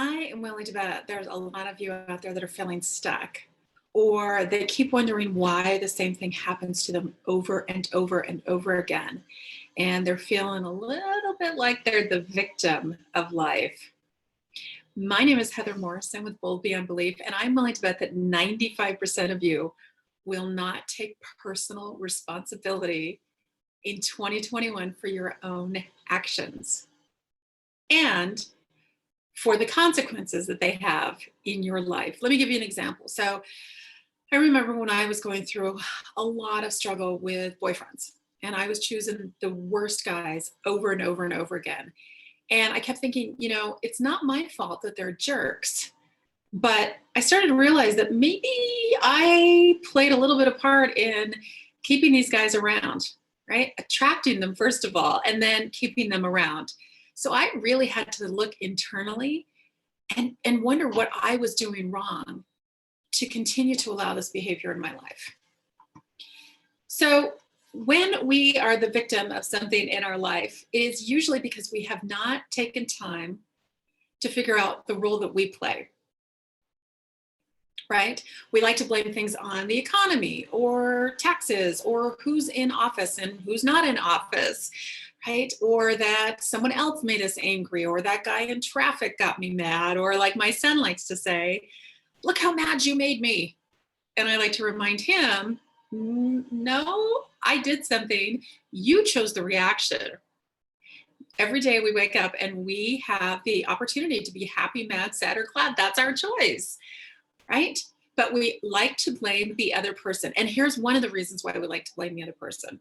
I am willing to bet there's a lot of you out there that are feeling stuck, or they keep wondering why the same thing happens to them over and over and over again. And they're feeling a little bit like they're the victim of life. My name is Heather Morrison with Bold Beyond Belief, and I'm willing to bet that 95% of you will not take personal responsibility in 2021 for your own actions and for the consequences that they have in your life. Let me give you an example. So I remember when I was going through a lot of struggle with boyfriends, and I was choosing the worst guys over and over and over again. And I kept thinking, it's not my fault that they're jerks. But I started to realize that maybe I played a little bit of part in keeping these guys around, right? Attracting them, first of all, and then keeping them around. So I really had to look internally and wonder what I was doing wrong to continue to allow this behavior in my life. So when we are the victim of something in our life, it is usually because we have not taken time to figure out the role that we play. Right? We like to blame things on the economy or taxes or who's in office and who's not in office, right? Or that someone else made us angry, or that guy in traffic got me mad, or like my son likes to say, look how mad you made me. And I like to remind him, no, I did something. You chose the reaction. Every day we wake up and we have the opportunity to be happy, mad, sad, or glad. That's our choice. Right? But we like to blame the other person. And here's one of the reasons why we like to blame the other person.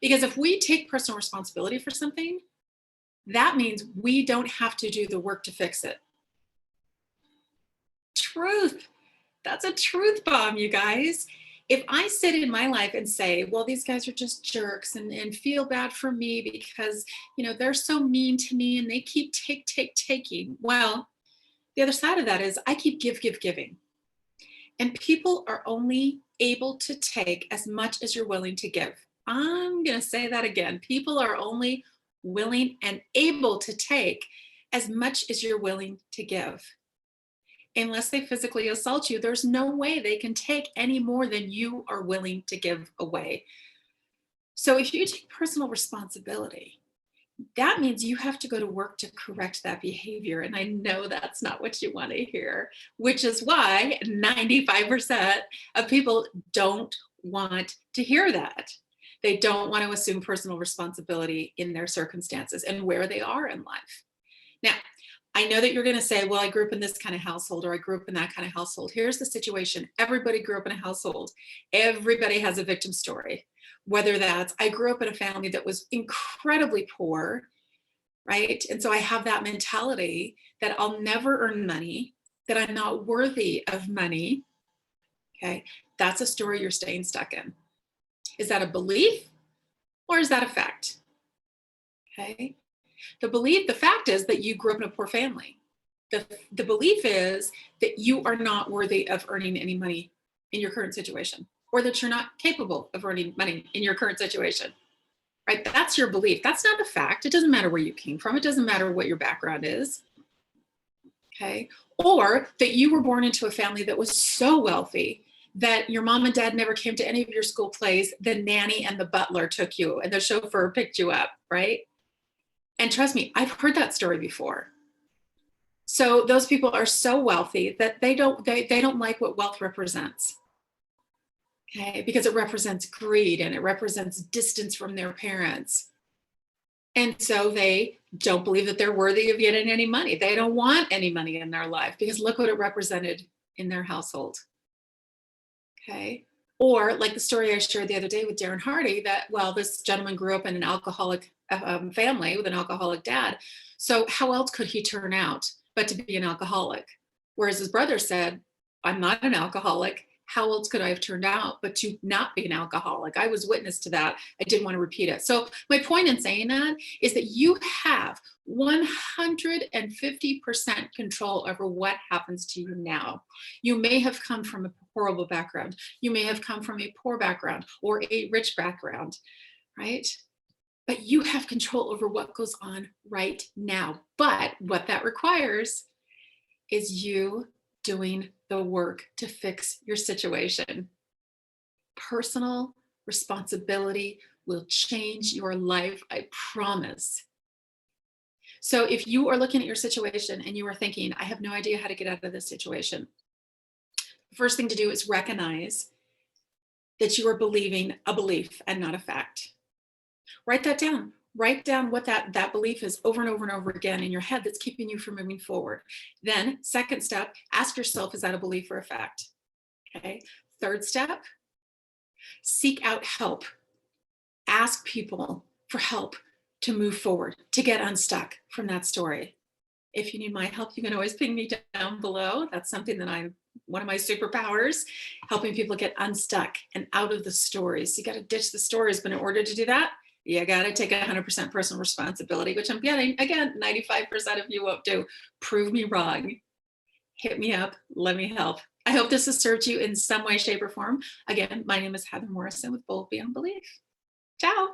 Because if we take personal responsibility for something, that means we don't have to do the work to fix it. Truth. That's a truth bomb, you guys. If I sit in my life and say, well, these guys are just jerks and feel bad for me because, they're so mean to me and they keep taking. Well, the other side of that is I keep giving. And people are only able to take as much as you're willing to give. I'm going to say that again. People are only willing and able to take as much as you're willing to give. Unless they physically assault you, there's no way they can take any more than you are willing to give away. So if you take personal responsibility, that means you have to go to work to correct that behavior. And I know that's not what you want to hear, which is why 95% of people don't want to hear that. They don't want to assume personal responsibility in their circumstances and where they are in life. Now, I know that you're going to say, well, I grew up in this kind of household, or I grew up in that kind of household. Here's the situation. Everybody grew up in a household. Everybody has a victim story. Whether that's, I grew up in a family that was incredibly poor, right? And so I have that mentality that I'll never earn money, that I'm not worthy of money. Okay. That's a story you're staying stuck in. Is that a belief or is that a fact? Okay. The fact is that you grew up in a poor family. The belief is that you are not worthy of earning any money in your current situation, or that you're not capable of earning money in your current situation, right? That's your belief. That's not a fact. It doesn't matter where you came from. It doesn't matter what your background is, okay? Or that you were born into a family that was so wealthy that your mom and dad never came to any of your school plays. The nanny and the butler took you and the chauffeur picked you up, right? And trust me, I've heard that story before. So those people are so wealthy that they don't like what wealth represents. Okay, because it represents greed and it represents distance from their parents. And so they don't believe that they're worthy of getting any money. They don't want any money in their life because look what it represented in their household. Okay. Or like the story I shared the other day with Darren Hardy, that, well, this gentleman grew up in an alcoholic family with an alcoholic dad. So how else could he turn out but to be an alcoholic? Whereas his brother said, I'm not an alcoholic. How else could I have turned out but to not be an alcoholic? I was witness to that. I didn't want to repeat it. So my point in saying that is that you have 150% control over what happens to you now. You may have come from a horrible background. You may have come from a poor background or a rich background, right? But you have control over what goes on right now. But what that requires is you doing the work to fix your situation. Personal responsibility will change your life, I promise. So if you are looking at your situation and you are thinking, I have no idea how to get out of this situation, the first thing to do is recognize that you are believing a belief and not a fact. Write that down. Write down what that belief is over and over and over again in your head that's keeping you from moving forward. Then, second step, ask yourself, is that a belief or a fact? Okay. Third step, seek out help. Ask people for help to move forward, to get unstuck from that story. If you need my help, you can always ping me down below. That's something that I'm one of my superpowers, helping people get unstuck and out of the stories. You got to ditch the stories, but in order to do that, you got to take 100% personal responsibility, which I'm getting, again, 95% of you won't do. Prove me wrong. Hit me up. Let me help. I hope this has served you in some way, shape, or form. Again, my name is Heather Morrison with Bold Beyond Belief. Ciao.